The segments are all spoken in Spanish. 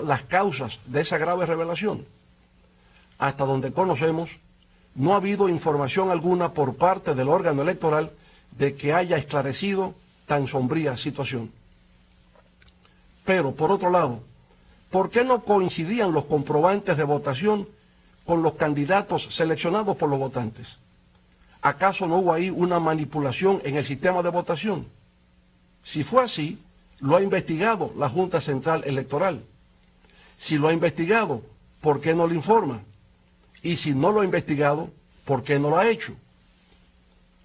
investigar las causas de esa grave revelación. Hasta donde conocemos, no ha habido información alguna por parte del órgano electoral de que haya esclarecido tan sombría situación. Pero, por otro lado, ¿por qué no coincidían los comprobantes de votación con los candidatos seleccionados por los votantes? ¿Acaso no hubo ahí una manipulación en el sistema de votación? Si fue así, lo ha investigado la Junta Central Electoral. Si lo ha investigado, ¿por qué no lo informa? Y si no lo ha investigado, ¿por qué no lo ha hecho?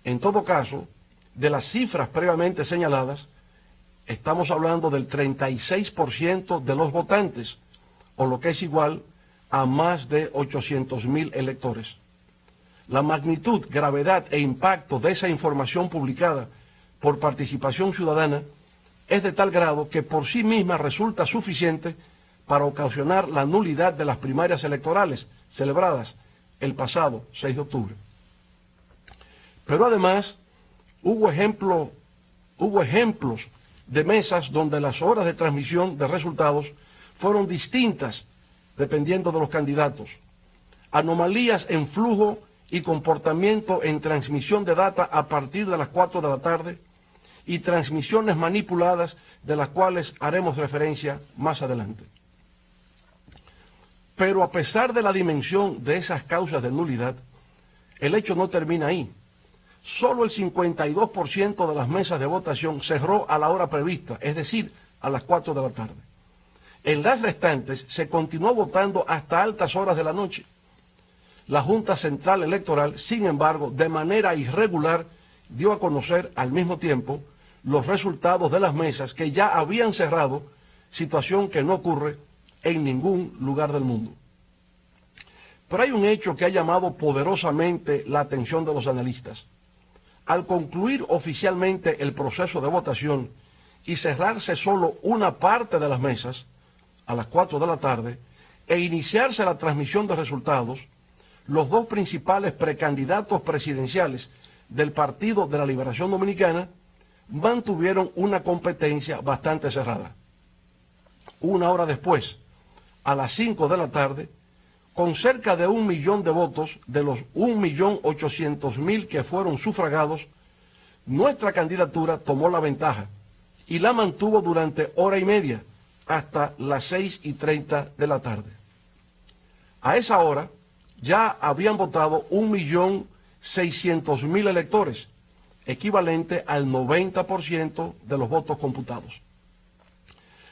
En todo caso, de las cifras previamente señaladas, estamos hablando del 36% de los votantes, o lo que es igual a más de 800,000 electores. La magnitud, gravedad e impacto de esa información publicada por Participación Ciudadana es de tal grado que por sí misma resulta suficiente para ocasionar la nulidad de las primarias electorales celebradas el pasado 6 de octubre. Pero además hubo ejemplos de mesas donde las horas de transmisión de resultados fueron distintas dependiendo de los candidatos. Anomalías en flujo y comportamiento en transmisión de data a partir de las 4 de la tarde y transmisiones manipuladas de las cuales haremos referencia más adelante. Pero a pesar de la dimensión de esas causas de nulidad, el hecho no termina ahí. Solo el 52% de las mesas de votación cerró a la hora prevista, es decir, a las 4 de la tarde. En las restantes se continuó votando hasta altas horas de la noche. La Junta Central Electoral, sin embargo, de manera irregular, dio a conocer al mismo tiempo los resultados de las mesas que ya habían cerrado, situación que no ocurre en ningún lugar del mundo. Pero hay un hecho que ha llamado poderosamente la atención de los analistas. Al concluir oficialmente el proceso de votación y cerrarse solo una parte de las mesas, a las 4 de la tarde, e iniciarse la transmisión de resultados, los dos principales precandidatos presidenciales del Partido de la Liberación Dominicana mantuvieron una competencia bastante cerrada. Una hora después, a las 5 de la tarde, con cerca de 1 millón de votos de los 1.800.000 que fueron sufragados, nuestra candidatura tomó la ventaja y la mantuvo durante hora y media hasta las 6:30 de la tarde. A esa hora ya habían votado 1.600.000 electores, equivalente al 90% de los votos computados.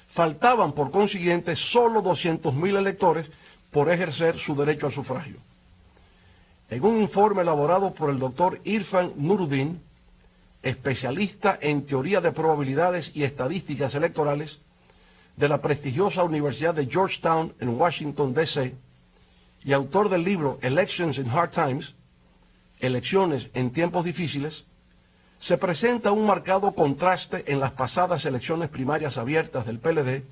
Faltaban, por consiguiente, solo 200.000 electores por ejercer su derecho al sufragio. En un informe elaborado por el doctor Irfan Nuruddin, especialista en teoría de probabilidades y estadísticas electorales de la prestigiosa Universidad de Georgetown en Washington, D.C., y autor del libro Elections in Hard Times, Elecciones en tiempos difíciles, se presenta un marcado contraste en las pasadas elecciones primarias abiertas del PLD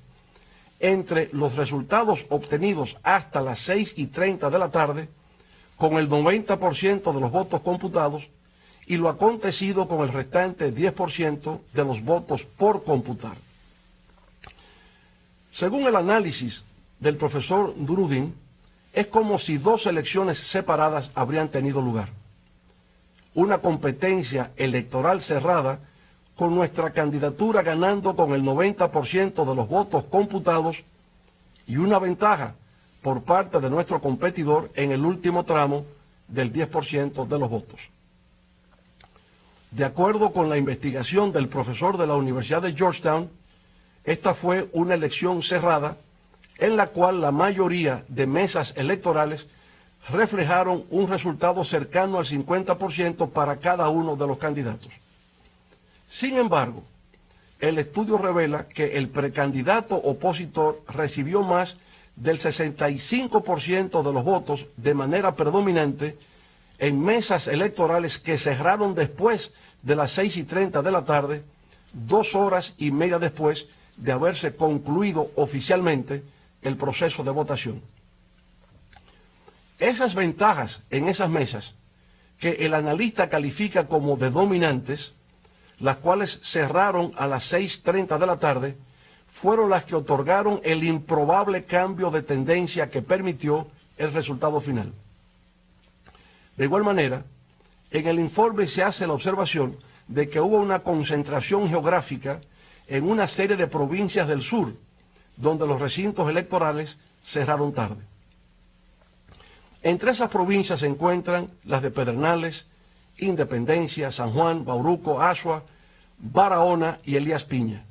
entre los resultados obtenidos hasta las 6:30 de la tarde, con el 90% de los votos computados, y lo acontecido con el restante 10% de los votos por computar. Según el análisis del profesor Nuruddin, es como si dos elecciones separadas habrían tenido lugar. Una competencia electoral cerrada, con nuestra candidatura ganando con el 90% de los votos computados, y una ventaja por parte de nuestro competidor en el último tramo del 10% de los votos. De acuerdo con la investigación del profesor de la Universidad de Georgetown, esta fue una elección cerrada en la cual la mayoría de mesas electorales reflejaron un resultado cercano al 50% para cada uno de los candidatos. Sin embargo, el estudio revela que el precandidato opositor recibió más del 65% de los votos de manera predominante en mesas electorales que cerraron después de las 6:30 de la tarde, 2 horas y media después de haberse concluido oficialmente el proceso de votación. Esas ventajas en esas mesas, que el analista califica como de dominantes, las cuales cerraron a las 6:30 de la tarde, fueron las que otorgaron el improbable cambio de tendencia que permitió el resultado final. De igual manera, en el informe se hace la observación de que hubo una concentración geográfica en una serie de provincias del sur, donde los recintos electorales cerraron tarde. Entre esas provincias se encuentran las de Pedernales, Independencia, San Juan, Bauruco, Azua, Barahona y Elías Piña.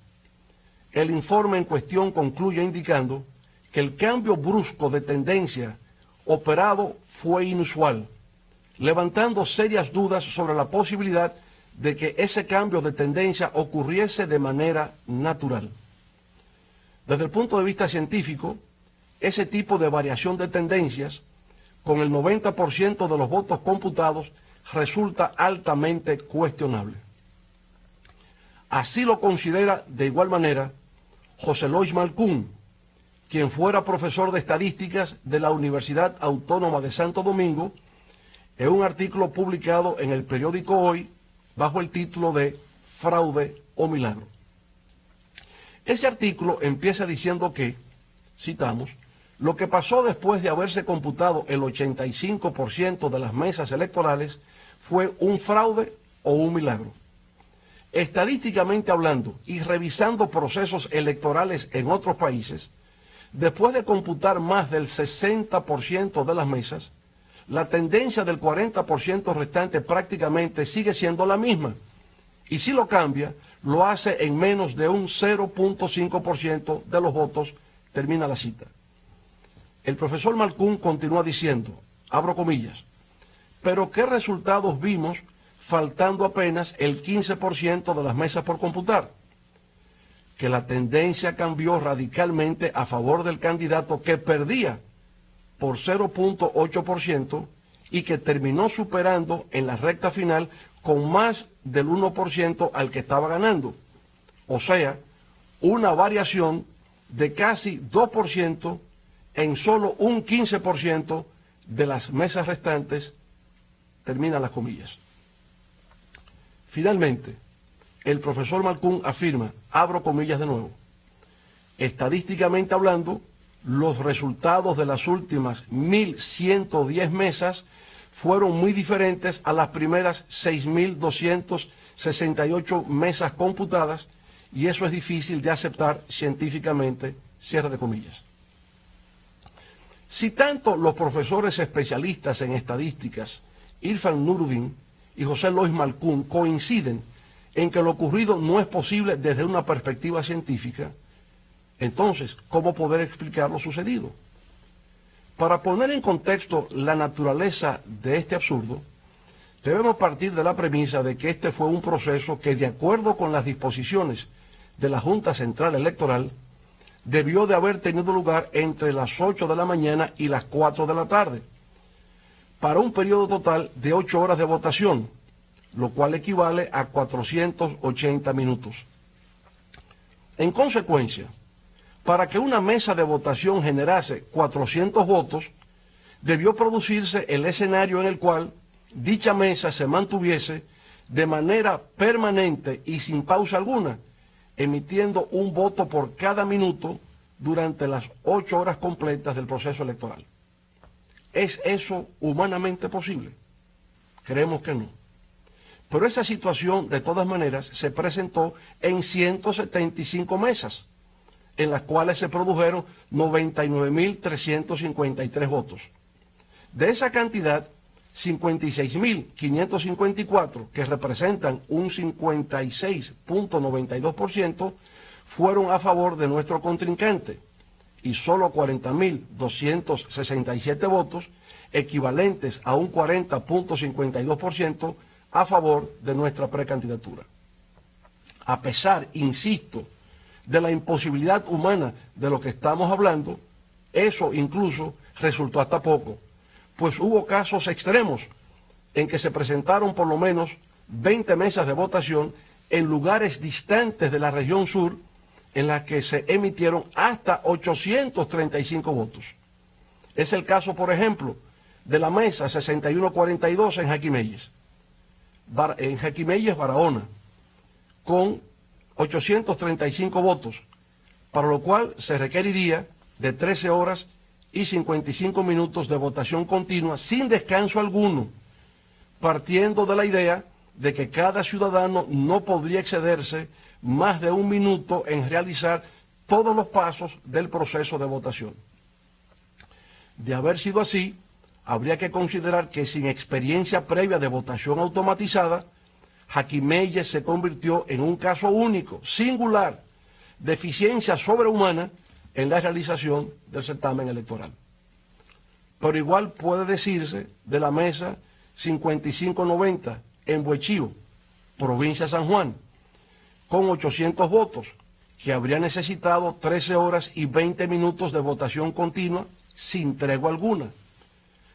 El informe en cuestión concluye indicando que el cambio brusco de tendencia operado fue inusual, levantando serias dudas sobre la posibilidad de que ese cambio de tendencia ocurriese de manera natural. Desde el punto de vista científico, ese tipo de variación de tendencias, con el 90% de los votos computados, resulta altamente cuestionable. Así lo considera de igual manera José Lois Malcún, quien fuera profesor de estadísticas de la Universidad Autónoma de Santo Domingo, en un artículo publicado en el periódico Hoy bajo el título de Fraude o Milagro. Ese artículo empieza diciendo que, citamos, lo que pasó después de haberse computado el 85% de las mesas electorales fue un fraude o un milagro. Estadísticamente hablando y revisando procesos electorales en otros países, después de computar más del 60% de las mesas, la tendencia del 40% restante prácticamente sigue siendo la misma. Y si lo cambia, lo hace en menos de un 0.5% de los votos, termina la cita. El profesor Malcún continúa diciendo, abro comillas, pero ¿qué resultados vimos faltando apenas el 15% de las mesas por computar? Que la tendencia cambió radicalmente a favor del candidato que perdía por 0.8% y que terminó superando en la recta final con más del 1% al que estaba ganando. O sea, una variación de casi 2% en solo un 15% de las mesas restantes, terminan las comillas. Finalmente, el profesor Malcún afirma, abro comillas de nuevo, estadísticamente hablando, los resultados de las últimas 1.110 mesas fueron muy diferentes a las primeras 6.268 mesas computadas y eso es difícil de aceptar científicamente, cierre de comillas. Si tanto los profesores especialistas en estadísticas, Irfan Nuruddin y José Lois Malcún, coinciden en que lo ocurrido no es posible desde una perspectiva científica, entonces, ¿cómo poder explicar lo sucedido? Para poner en contexto la naturaleza de este absurdo, debemos partir de la premisa de que este fue un proceso que, de acuerdo con las disposiciones de la Junta Central Electoral, debió de haber tenido lugar entre las 8 de la mañana y las 4 de la tarde, para un periodo total de 8 horas de votación, lo cual equivale a 480 minutos. En consecuencia, para que una mesa de votación generase 400 votos, debió producirse el escenario en el cual dicha mesa se mantuviese de manera permanente y sin pausa alguna, emitiendo un voto por cada minuto durante las 8 horas completas del proceso electoral. ¿Es eso humanamente posible? Creemos que no. Pero esa situación, de todas maneras, se presentó en 175 mesas, en las cuales se produjeron 99.353 votos. De esa cantidad, 56.554, que representan un 56.92%, fueron a favor de nuestro contrincante y solo 40.267 votos, equivalentes a un 40.52%, a favor de nuestra precandidatura. A pesar, insisto, de la imposibilidad humana de lo que estamos hablando, eso incluso resultó hasta poco, pues hubo casos extremos en que se presentaron por lo menos 20 mesas de votación en lugares distantes de la región sur, en las que se emitieron hasta 835 votos. Es el caso, por ejemplo, de la mesa 6142 en Jaquimelles, Barahona, con 835 votos, para lo cual se requeriría de 13 horas y 55 minutos de votación continua sin descanso alguno, partiendo de la idea de que cada ciudadano no podría excederse más de un minuto en realizar todos los pasos del proceso de votación. De haber sido así, habría que considerar que sin experiencia previa de votación automatizada, Jaquimelle se convirtió en un caso único, singular, de eficiencia sobrehumana en la realización del certamen electoral. Pero igual puede decirse de la mesa 5590 en Buechío, provincia de San Juan, con 800 votos, que habría necesitado 13 horas y 20 minutos de votación continua sin tregua alguna.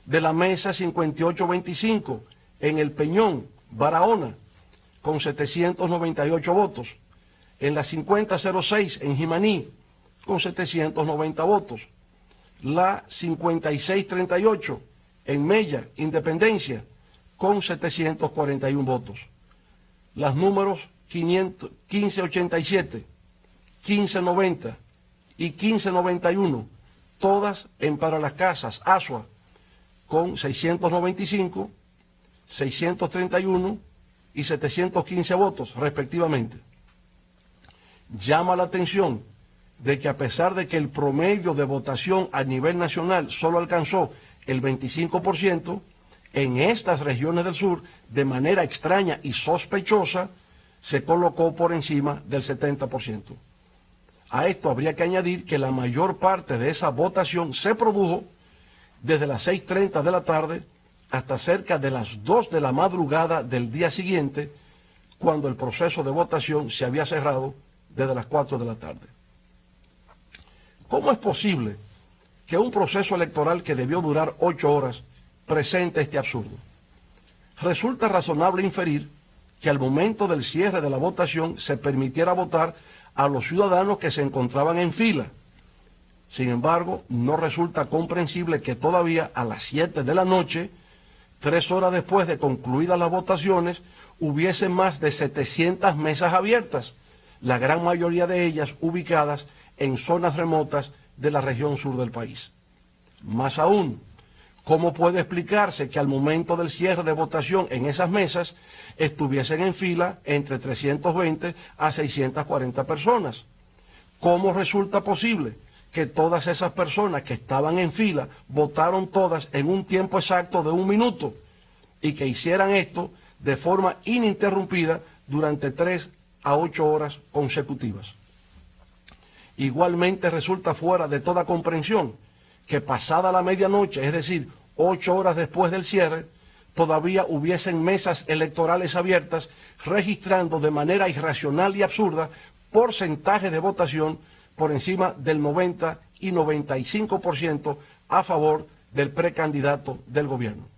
De la mesa 5825 en El Peñón, Barahona, con 798 votos. En la 5006 en Jimaní, con 790 votos. La 5638 en Mella, Independencia, con 741 votos. Las números 1587, 1590 y 1591, todas en Para las Casas, Asua, con 695, 631 y 715 votos, respectivamente. Llama la atención de que a pesar de que el promedio de votación a nivel nacional solo alcanzó el 25%, en estas regiones del sur, de manera extraña y sospechosa, se colocó por encima del 70%. A esto habría que añadir que la mayor parte de esa votación se produjo desde las 6:30 de la tarde hasta cerca de las 2 de la madrugada del día siguiente, cuando el proceso de votación se había cerrado desde las 4 de la tarde. ¿Cómo es posible que un proceso electoral que debió durar 8 horas presente este absurdo? Resulta razonable inferir que al momento del cierre de la votación se permitiera votar a los ciudadanos que se encontraban en fila. Sin embargo, no resulta comprensible que todavía a las 7 de la noche, 3 horas después de concluidas las votaciones, hubiese más de 700 mesas abiertas, la gran mayoría de ellas ubicadas en zonas remotas de la región sur del país. Más aún, ¿cómo puede explicarse que al momento del cierre de votación en esas mesas estuviesen en fila entre 320 a 640 personas? ¿Cómo resulta posible que todas esas personas que estaban en fila votaron todas en un tiempo exacto de 1 minuto y que hicieran esto de forma ininterrumpida durante 3 a 8 horas consecutivas? Igualmente resulta fuera de toda comprensión que pasada la medianoche, es decir, 8 horas después del cierre, todavía hubiesen mesas electorales abiertas registrando de manera irracional y absurda porcentajes de votación por encima del 90 y 95% a favor del precandidato del gobierno.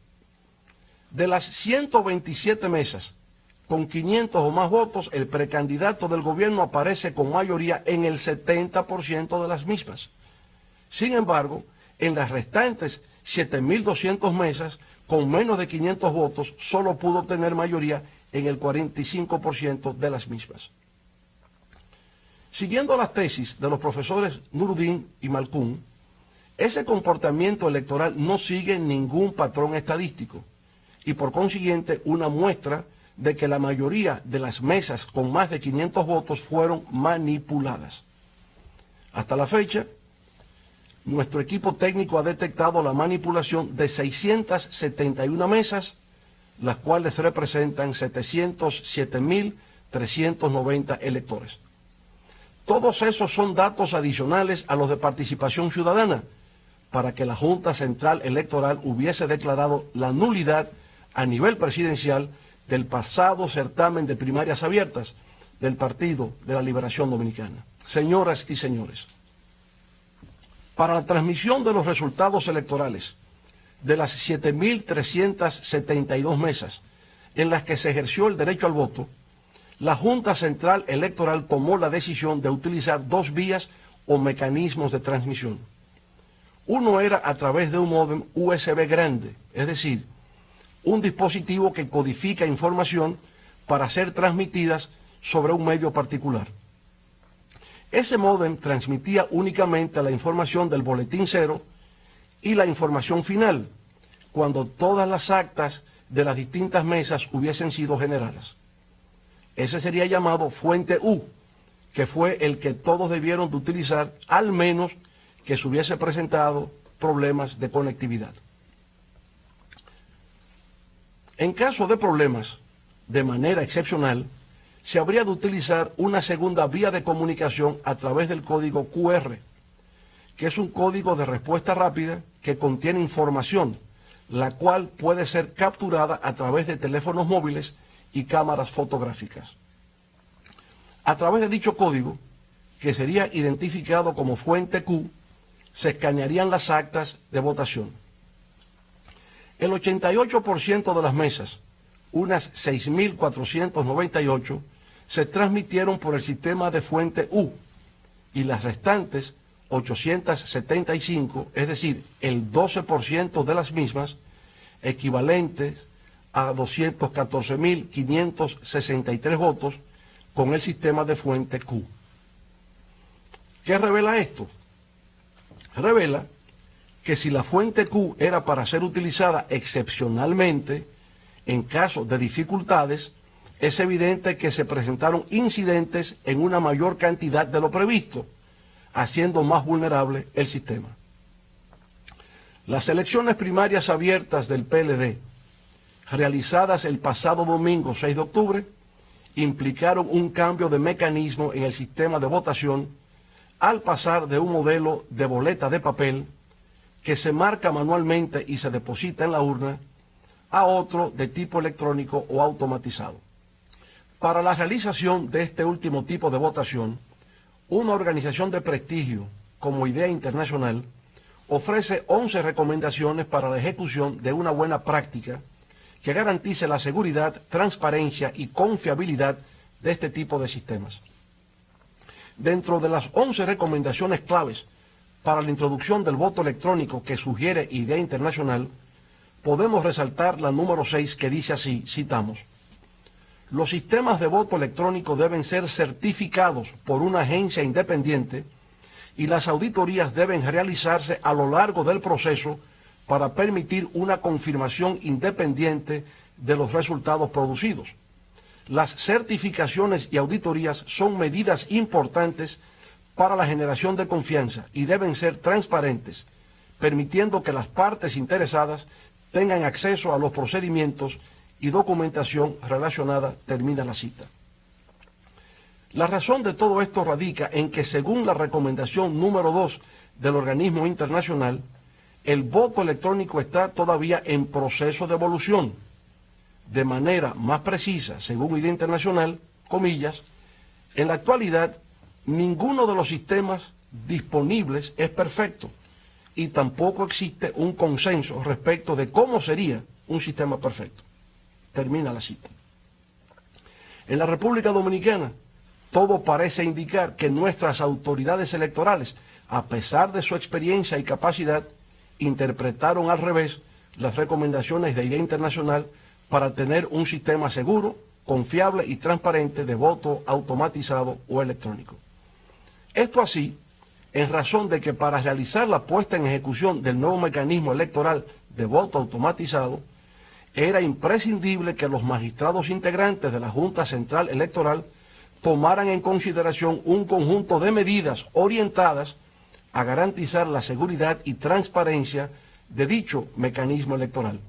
De las 127 mesas con 500 o más votos, el precandidato del gobierno aparece con mayoría en el 70% de las mismas. Sin embargo, en las restantes 7.200 mesas, con menos de 500 votos, solo pudo tener mayoría en el 45% de las mismas. Siguiendo las tesis de los profesores Nuruddin y Malkoun, ese comportamiento electoral no sigue ningún patrón estadístico y por consiguiente una muestra de que la mayoría de las mesas con más de 500 votos fueron manipuladas. Hasta la fecha, nuestro equipo técnico ha detectado la manipulación de 671 mesas, las cuales representan 707.390 electores. Todos esos son datos adicionales a los de participación ciudadana, para que la Junta Central Electoral hubiese declarado la nulidad a nivel presidencial del pasado certamen de primarias abiertas del Partido de la Liberación Dominicana. Señoras y señores, para la transmisión de los resultados electorales de las 7.372 mesas en las que se ejerció el derecho al voto, la Junta Central Electoral tomó la decisión de utilizar 2 vías o mecanismos de transmisión. Uno era a través de un módem USB grande, es decir, un dispositivo que codifica información para ser transmitidas sobre un medio particular. Ese módem transmitía únicamente la información del boletín cero y la información final, cuando todas las actas de las distintas mesas hubiesen sido generadas. Ese sería llamado fuente U, que fue el que todos debieron de utilizar, al menos que se hubiese presentado problemas de conectividad. En caso de problemas, de manera excepcional, se habría de utilizar una segunda vía de comunicación a través del código QR, que es un código de respuesta rápida que contiene información, la cual puede ser capturada a través de teléfonos móviles y cámaras fotográficas. A través de dicho código, que sería identificado como fuente Q, se escanearían las actas de votación. El 88% de las mesas, unas 6.498, se transmitieron por el sistema de fuente U, y las restantes 875, es decir, el 12% de las mismas, equivalentes a 214.563 votos, con el sistema de fuente Q. ¿Qué revela esto? Revela que si la fuente Q era para ser utilizada excepcionalmente, en caso de dificultades, es evidente que se presentaron incidentes en una mayor cantidad de lo previsto, haciendo más vulnerable el sistema. Las elecciones primarias abiertas del PLD, realizadas el pasado domingo 6 de octubre, implicaron un cambio de mecanismo en el sistema de votación al pasar de un modelo de boleta de papel que se marca manualmente y se deposita en la urna a otro de tipo electrónico o automatizado. Para la realización de este último tipo de votación, una organización de prestigio como Idea Internacional ofrece 11 recomendaciones para la ejecución de una buena práctica que garantice la seguridad, transparencia y confiabilidad de este tipo de sistemas. Dentro de las 11 recomendaciones claves para la introducción del voto electrónico que sugiere Idea Internacional, podemos resaltar la número 6, que dice así, citamos: los sistemas de voto electrónico deben ser certificados por una agencia independiente y las auditorías deben realizarse a lo largo del proceso para permitir una confirmación independiente de los resultados producidos. Las certificaciones y auditorías son medidas importantes para la generación de confianza y deben ser transparentes, permitiendo que las partes interesadas tengan acceso a los procedimientos y documentación relacionada, termina la cita. La razón de todo esto radica en que, según la recomendación número 2 del organismo internacional, el voto electrónico está todavía en proceso de evolución. De manera más precisa, según Idea Internacional, comillas, en la actualidad, ninguno de los sistemas disponibles es perfecto y tampoco existe un consenso respecto de cómo sería un sistema perfecto. Termina la cita. En la República Dominicana, todo parece indicar que nuestras autoridades electorales, a pesar de su experiencia y capacidad, interpretaron al revés las recomendaciones de Idea Internacional para tener un sistema seguro, confiable y transparente de voto automatizado o electrónico. Esto así, en razón de que para realizar la puesta en ejecución del nuevo mecanismo electoral de voto automatizado, era imprescindible que los magistrados integrantes de la Junta Central Electoral tomaran en consideración un conjunto de medidas orientadas a garantizar la seguridad y transparencia de dicho mecanismo electoral.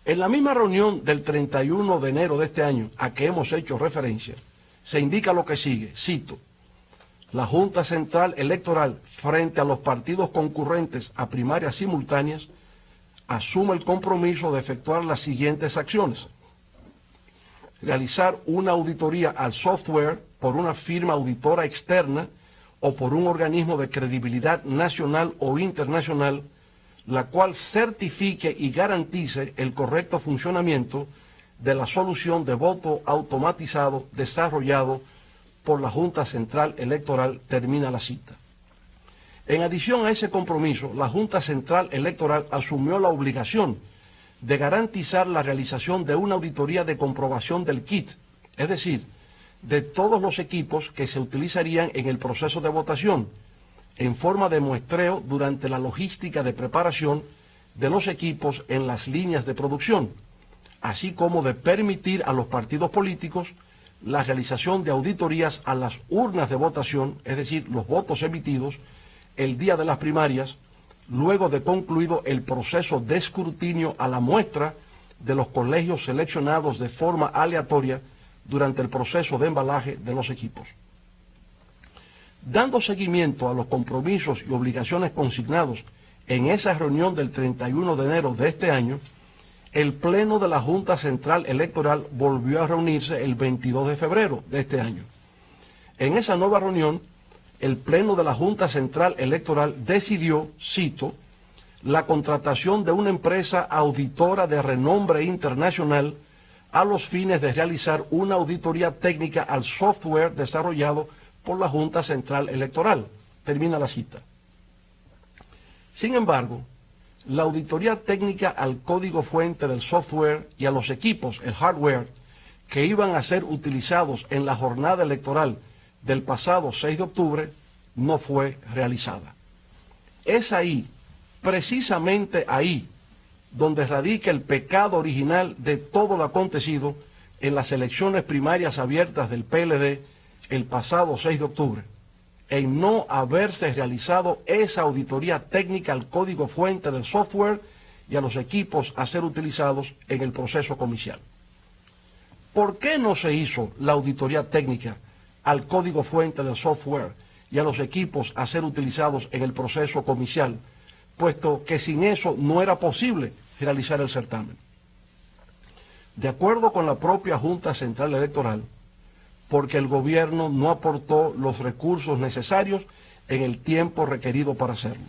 En la misma reunión del 31 de enero de este año a que hemos hecho referencia, se indica lo que sigue, cito: la Junta Central Electoral, frente a los partidos concurrentes a primarias simultáneas, asume el compromiso de efectuar las siguientes acciones: realizar una auditoría al software por una firma auditora externa o por un organismo de credibilidad nacional o internacional, la cual certifique y garantice el correcto funcionamiento de la solución de voto automatizado desarrollado por la Junta Central Electoral, termina la cita. En adición a ese compromiso, la Junta Central Electoral asumió la obligación de garantizar la realización de una auditoría de comprobación del kit, es decir, de todos los equipos que se utilizarían en el proceso de votación, en forma de muestreo durante la logística de preparación de los equipos en las líneas de producción, así como de permitir a los partidos políticos la realización de auditorías a las urnas de votación, es decir, los votos emitidos el día de las primarias, luego de concluido el proceso de escrutinio a la muestra de los colegios seleccionados de forma aleatoria durante el proceso de embalaje de los equipos. Dando seguimiento a los compromisos y obligaciones consignados en esa reunión del 31 de enero de este año, el Pleno de la Junta Central Electoral volvió a reunirse el 22 de febrero de este año. En esa nueva reunión, el Pleno de la Junta Central Electoral decidió, cito, la contratación de una empresa auditora de renombre internacional a los fines de realizar una auditoría técnica al software desarrollado por la Junta Central Electoral. Termina la cita. Sin embargo, la auditoría técnica al código fuente del software y a los equipos, el hardware, que iban a ser utilizados en la jornada electoral del pasado 6 de octubre, no fue realizada. Es ahí, precisamente ahí, donde radica el pecado original de todo lo acontecido en las elecciones primarias abiertas del PLD el pasado 6 de octubre, en no haberse realizado esa auditoría técnica al código fuente del software y a los equipos a ser utilizados en el proceso comicial. ¿Por qué no se hizo la auditoría técnica al código fuente del software y a los equipos a ser utilizados en el proceso comicial, puesto que sin eso no era posible realizar el certamen? De acuerdo con la propia Junta Central Electoral, porque el gobierno no aportó los recursos necesarios en el tiempo requerido para hacerlo.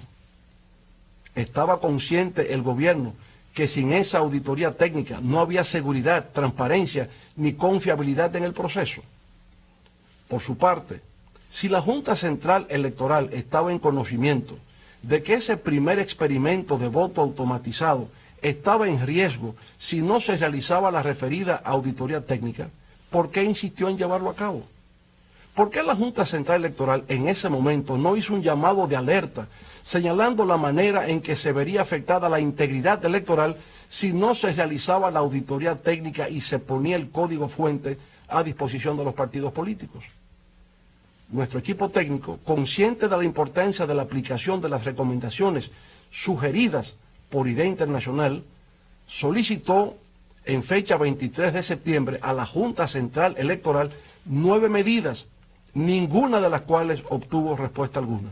Estaba consciente el gobierno que sin esa auditoría técnica no había seguridad, transparencia ni confiabilidad en el proceso. Por su parte, si la Junta Central Electoral estaba en conocimiento de que ese primer experimento de voto automatizado estaba en riesgo si no se realizaba la referida auditoría técnica, ¿por qué insistió en llevarlo a cabo? ¿Por qué la Junta Central Electoral en ese momento no hizo un llamado de alerta señalando la manera en que se vería afectada la integridad electoral si no se realizaba la auditoría técnica y se ponía el código fuente a disposición de los partidos políticos? Nuestro equipo técnico, consciente de la importancia de la aplicación de las recomendaciones sugeridas por IDEA Internacional, solicitó en fecha 23 de septiembre a la Junta Central Electoral 9 medidas, ninguna de las cuales obtuvo respuesta alguna.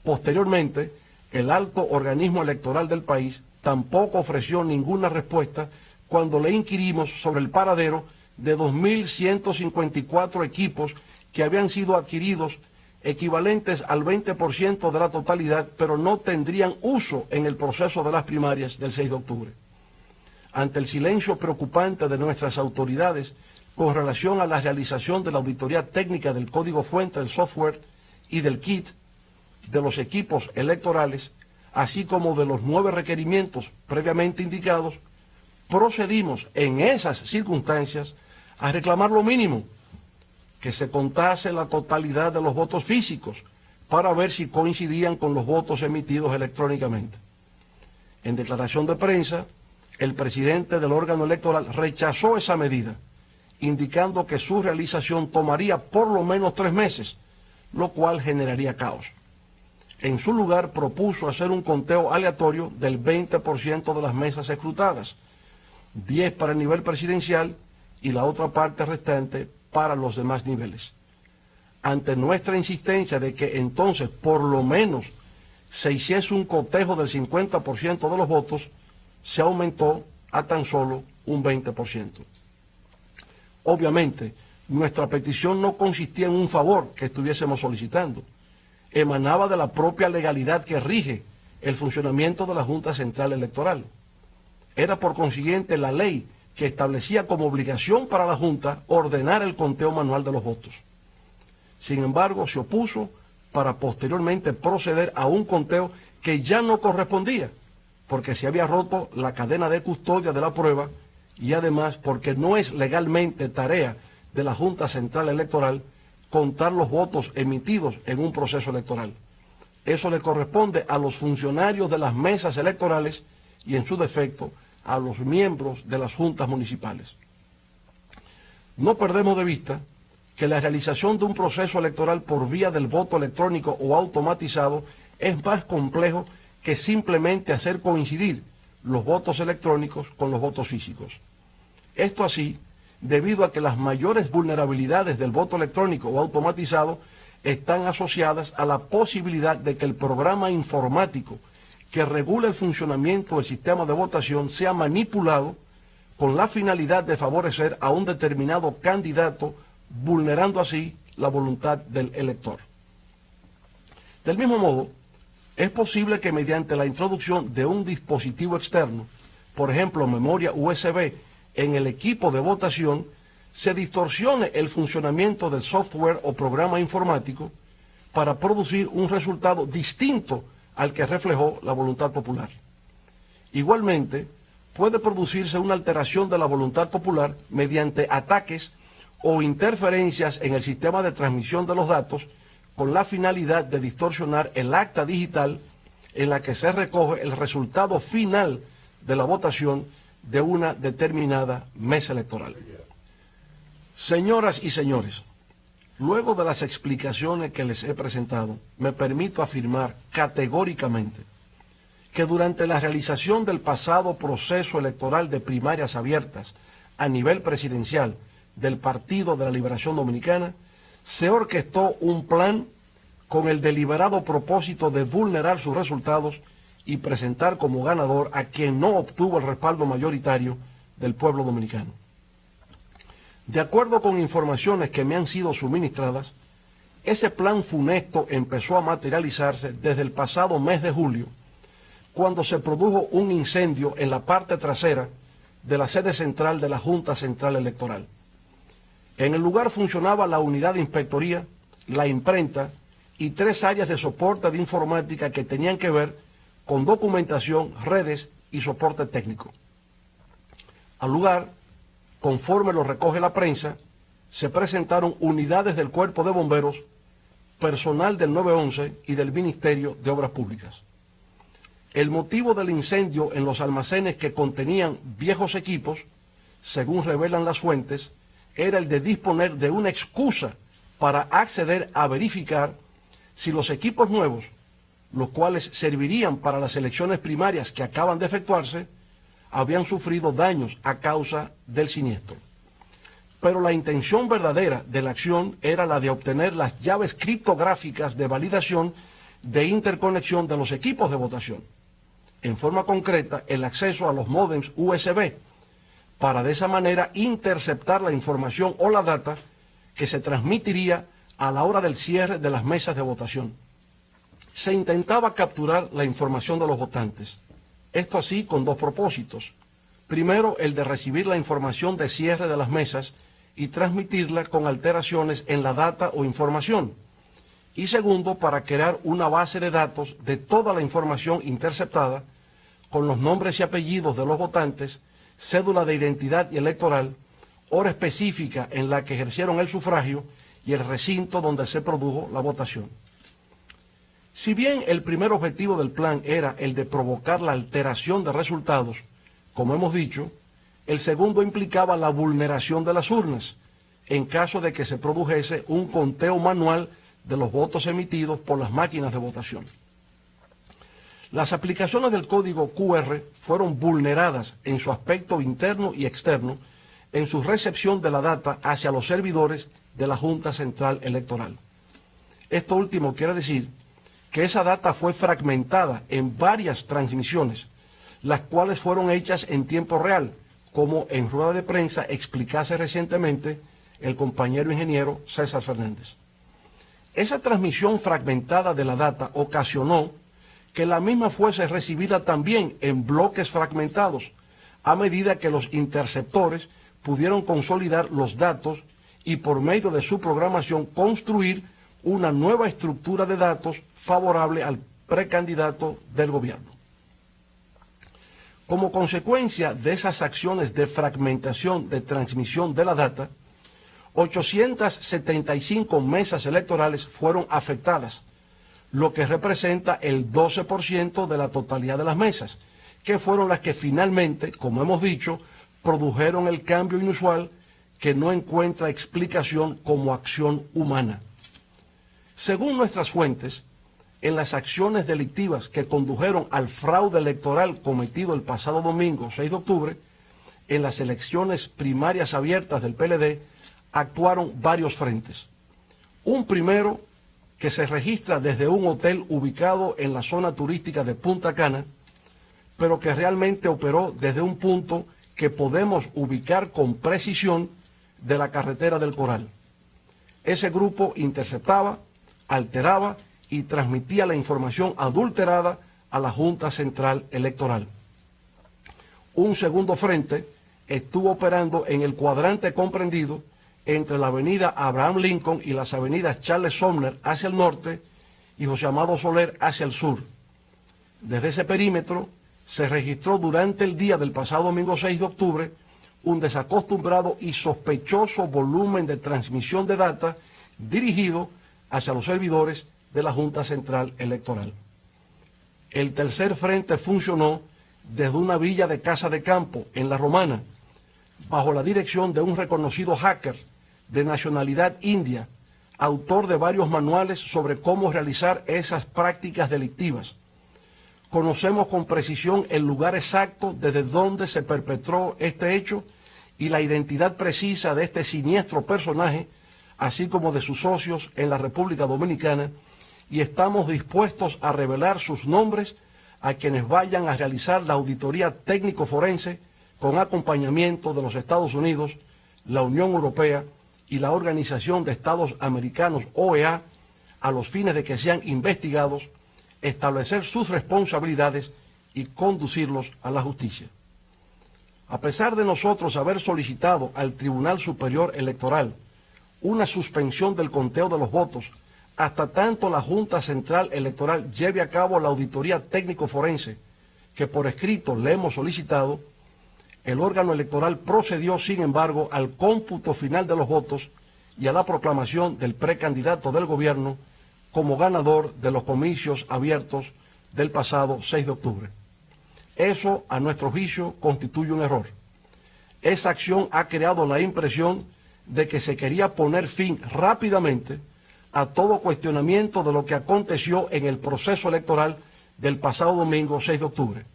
Posteriormente, el alto organismo electoral del país tampoco ofreció ninguna respuesta cuando le inquirimos sobre el paradero de 2.154 equipos que habían sido adquiridos, equivalentes al 20% de la totalidad, pero no tendrían uso en el proceso de las primarias del 6 de octubre. Ante el silencio preocupante de nuestras autoridades con relación a la realización de la auditoría técnica del código fuente del software y del kit de los equipos electorales, así como de los 9 requerimientos previamente indicados, procedimos en esas circunstancias a reclamar lo mínimo, que se contase la totalidad de los votos físicos para ver si coincidían con los votos emitidos electrónicamente. En declaración de prensa, el presidente del órgano electoral rechazó esa medida, indicando que su realización tomaría por lo menos 3 meses, lo cual generaría caos. En su lugar propuso hacer un conteo aleatorio del 20% de las mesas escrutadas, 10 para el nivel presidencial y la otra parte restante para los demás niveles. Ante nuestra insistencia de que entonces por lo menos se hiciese un cotejo del 50% de los votos, se aumentó a tan solo un 20%. Obviamente, nuestra petición no consistía en un favor que estuviésemos solicitando. Emanaba de la propia legalidad que rige el funcionamiento de la Junta Central Electoral. Era por consiguiente la ley que establecía como obligación para la Junta ordenar el conteo manual de los votos. Sin embargo, se opuso para posteriormente proceder a un conteo que ya no correspondía, porque se había roto la cadena de custodia de la prueba y además porque no es legalmente tarea de la Junta Central Electoral contar los votos emitidos en un proceso electoral. Eso le corresponde a los funcionarios de las mesas electorales y, en su defecto, a los miembros de las juntas municipales. No perdemos de vista que la realización de un proceso electoral por vía del voto electrónico o automatizado es más complejo que simplemente hacer coincidir los votos electrónicos con los votos físicos. Esto así, debido a que las mayores vulnerabilidades del voto electrónico o automatizado están asociadas a la posibilidad de que el programa informático que regula el funcionamiento del sistema de votación sea manipulado con la finalidad de favorecer a un determinado candidato, vulnerando así la voluntad del elector. Del mismo modo, es posible que mediante la introducción de un dispositivo externo, por ejemplo memoria USB, en el equipo de votación, se distorsione el funcionamiento del software o programa informático para producir un resultado distinto al que reflejó la voluntad popular. Igualmente, puede producirse una alteración de la voluntad popular mediante ataques o interferencias en el sistema de transmisión de los datos con la finalidad de distorsionar el acta digital en la que se recoge el resultado final de la votación de una determinada mesa electoral. Señoras y señores, luego de las explicaciones que les he presentado, me permito afirmar categóricamente que durante la realización del pasado proceso electoral de primarias abiertas a nivel presidencial del Partido de la Liberación Dominicana, se orquestó un plan con el deliberado propósito de vulnerar sus resultados y presentar como ganador a quien no obtuvo el respaldo mayoritario del pueblo dominicano. De acuerdo con informaciones que me han sido suministradas, ese plan funesto empezó a materializarse desde el pasado mes de julio, cuando se produjo un incendio en la parte trasera de la sede central de la Junta Central Electoral. En el lugar funcionaba la unidad de inspectoría, la imprenta y 3 áreas de soporte de informática que tenían que ver con documentación, redes y soporte técnico. Al lugar, conforme lo recoge la prensa, se presentaron unidades del Cuerpo de Bomberos, personal del 911 y del Ministerio de Obras Públicas. El motivo del incendio en los almacenes que contenían viejos equipos, según revelan las fuentes, era el de disponer de una excusa para acceder a verificar si los equipos nuevos, los cuales servirían para las elecciones primarias que acaban de efectuarse, habían sufrido daños a causa del siniestro. Pero la intención verdadera de la acción era la de obtener las llaves criptográficas de validación de interconexión de los equipos de votación. En forma concreta, el acceso a los módems USB, para de esa manera interceptar la información o la data que se transmitiría a la hora del cierre de las mesas de votación. Se intentaba capturar la información de los votantes. Esto así con 2 propósitos. Primero, el de recibir la información de cierre de las mesas y transmitirla con alteraciones en la data o información. Y segundo, para crear una base de datos de toda la información interceptada con los nombres y apellidos de los votantes, cédula de identidad y electoral, hora específica en la que ejercieron el sufragio y el recinto donde se produjo la votación. Si bien el primer objetivo del plan era el de provocar la alteración de resultados, como hemos dicho, el segundo implicaba la vulneración de las urnas, en caso de que se produjese un conteo manual de los votos emitidos por las máquinas de votación. Las aplicaciones del código QR fueron vulneradas en su aspecto interno y externo en su recepción de la data hacia los servidores de la Junta Central Electoral. Esto último quiere decir que esa data fue fragmentada en varias transmisiones, las cuales fueron hechas en tiempo real, como en rueda de prensa explicase recientemente el compañero ingeniero César Fernández. Esa transmisión fragmentada de la data ocasionó que la misma fuese recibida también en bloques fragmentados, a medida que los interceptores pudieron consolidar los datos y por medio de su programación construir una nueva estructura de datos favorable al precandidato del gobierno. Como consecuencia de esas acciones de fragmentación de transmisión de la data, 875 mesas electorales fueron afectadas, lo que representa el 12% de la totalidad de las mesas, que fueron las que finalmente, como hemos dicho, produjeron el cambio inusual que no encuentra explicación como acción humana. Según nuestras fuentes, en las acciones delictivas que condujeron al fraude electoral cometido el pasado domingo 6 de octubre, en las elecciones primarias abiertas del PLD, actuaron varios frentes. Un primero que se registra desde un hotel ubicado en la zona turística de Punta Cana, pero que realmente operó desde un punto que podemos ubicar con precisión de la carretera del Coral. Ese grupo interceptaba, alteraba y transmitía la información adulterada a la Junta Central Electoral. Un segundo frente estuvo operando en el cuadrante comprendido entre la avenida Abraham Lincoln y las avenidas Charles Sumner hacia el norte y José Amado Soler hacia el sur. Desde ese perímetro se registró durante el día del pasado domingo 6 de octubre un desacostumbrado y sospechoso volumen de transmisión de data dirigido hacia los servidores de la Junta Central Electoral. El tercer frente funcionó desde una villa de Casa de Campo en La Romana, bajo la dirección de un reconocido hacker de nacionalidad india, autor de varios manuales sobre cómo realizar esas prácticas delictivas. Conocemos con precisión el lugar exacto desde donde se perpetró este hecho y la identidad precisa de este siniestro personaje, así como de sus socios en la República Dominicana, y estamos dispuestos a revelar sus nombres a quienes vayan a realizar la auditoría técnico-forense con acompañamiento de los Estados Unidos, la Unión Europea y la Organización de Estados Americanos, OEA, a los fines de que sean investigados, establecer sus responsabilidades y conducirlos a la justicia. A pesar de nosotros haber solicitado al Tribunal Superior Electoral una suspensión del conteo de los votos hasta tanto la Junta Central Electoral lleve a cabo la auditoría técnico-forense que por escrito le hemos solicitado, el órgano electoral procedió, sin embargo, al cómputo final de los votos y a la proclamación del precandidato del gobierno como ganador de los comicios abiertos del pasado 6 de octubre. Eso, a nuestro juicio, constituye un error. Esa acción ha creado la impresión de que se quería poner fin rápidamente a todo cuestionamiento de lo que aconteció en el proceso electoral del pasado domingo 6 de octubre.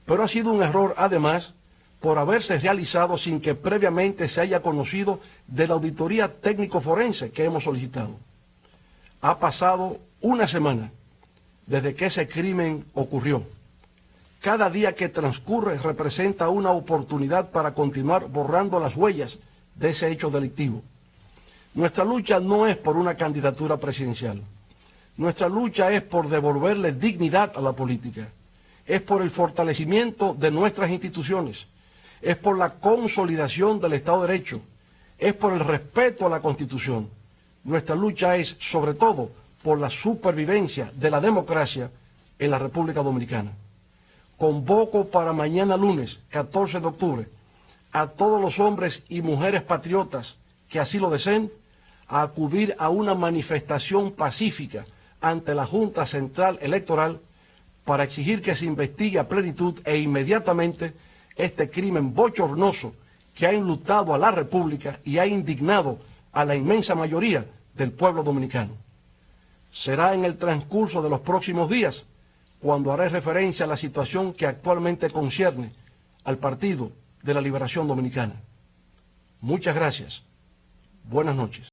Pero ha sido un error, además, por haberse realizado sin que previamente se haya conocido de la auditoría técnico-forense que hemos solicitado. Ha pasado una semana desde que ese crimen ocurrió. Cada día que transcurre representa una oportunidad para continuar borrando las huellas de ese hecho delictivo. Nuestra lucha no es por una candidatura presidencial. Nuestra lucha es por devolverle dignidad a la política. Es por el fortalecimiento de nuestras instituciones. Es por la consolidación del Estado de Derecho. Es por el respeto a la Constitución. Nuestra lucha es, sobre todo, por la supervivencia de la democracia en la República Dominicana. Convoco para mañana lunes, 14 de octubre, a todos los hombres y mujeres patriotas que así lo deseen, a acudir a una manifestación pacífica ante la Junta Central Electoral para exigir que se investigue a plenitud e inmediatamente este crimen bochornoso que ha enlutado a la República y ha indignado a la inmensa mayoría del pueblo dominicano. Será en el transcurso de los próximos días cuando haré referencia a la situación que actualmente concierne al Partido de la Liberación Dominicana. Muchas gracias. Buenas noches.